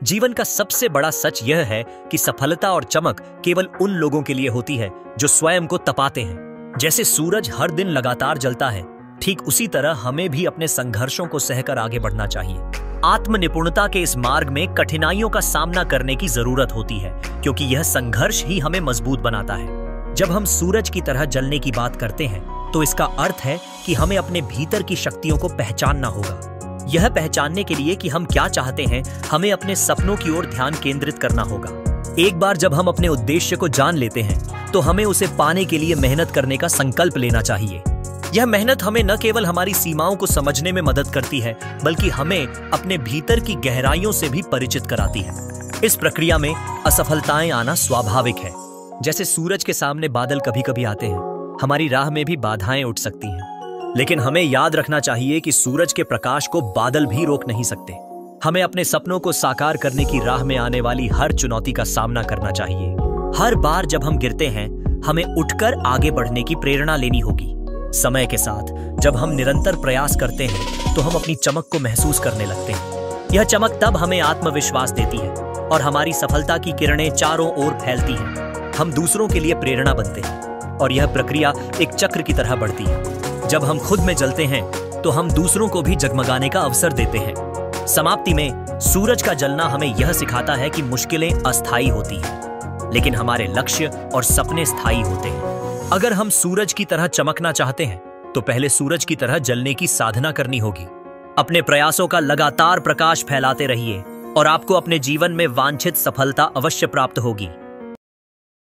जीवन का सबसे बड़ा सच यह है कि सफलता और चमक केवल उन लोगों के लिए होती है जो स्वयं को तपाते हैं। जैसे सूरज हर दिन लगातार जलता है, ठीक उसी तरह हमें भी अपने संघर्षों को सहकर आगे बढ़ना चाहिए। आत्मनिपुणता के इस मार्ग में कठिनाइयों का सामना करने की जरूरत होती है, क्योंकि यह संघर्ष ही हमें मजबूत बनाता है। जब हम सूरज की तरह जलने की बात करते हैं, तो इसका अर्थ है कि हमें अपने भीतर की शक्तियों को पहचानना होगा। यह पहचानने के लिए कि हम क्या चाहते हैं, हमें अपने सपनों की ओर ध्यान केंद्रित करना होगा। एक बार जब हम अपने उद्देश्य को जान लेते हैं, तो हमें उसे पाने के लिए मेहनत करने का संकल्प लेना चाहिए। यह मेहनत हमें न केवल हमारी सीमाओं को समझने में मदद करती है, बल्कि हमें अपने भीतर की गहराइयों से भी परिचित कराती है। इस प्रक्रिया में असफलताएं आना स्वाभाविक है। जैसे सूरज के सामने बादल कभी कभी आते हैं, हमारी राह में भी बाधाएं उठ सकती हैं। लेकिन हमें याद रखना चाहिए कि सूरज के प्रकाश को बादल भी रोक नहीं सकते। हमें अपने सपनों को साकार करने की राह में आने वाली हर चुनौती का सामना करना चाहिए। हर बार जब हम गिरते हैं, हमें उठकर आगे बढ़ने की प्रेरणा लेनी होगी। समय के साथ जब हम निरंतर प्रयास करते हैं, तो हम अपनी चमक को महसूस करने लगते हैं। यह चमक तब हमें आत्मविश्वास देती है और हमारी सफलता की किरणें चारों ओर फैलती हैं। हम दूसरों के लिए प्रेरणा बनते हैं और यह प्रक्रिया एक चक्र की तरह बढ़ती है। जब हम खुद में जलते हैं, तो हम दूसरों को भी जगमगाने का अवसर देते हैं। समाप्ति में सूरज का जलना हमें यह सिखाता है कि मुश्किलें अस्थायी होती हैं, लेकिन हमारे लक्ष्य और सपने स्थायी होते हैं। अगर हम सूरज की तरह चमकना चाहते हैं, तो पहले सूरज की तरह जलने की साधना करनी होगी। अपने प्रयासों का लगातार प्रकाश फैलाते रहिए और आपको अपने जीवन में वांछित सफलता अवश्य प्राप्त होगी।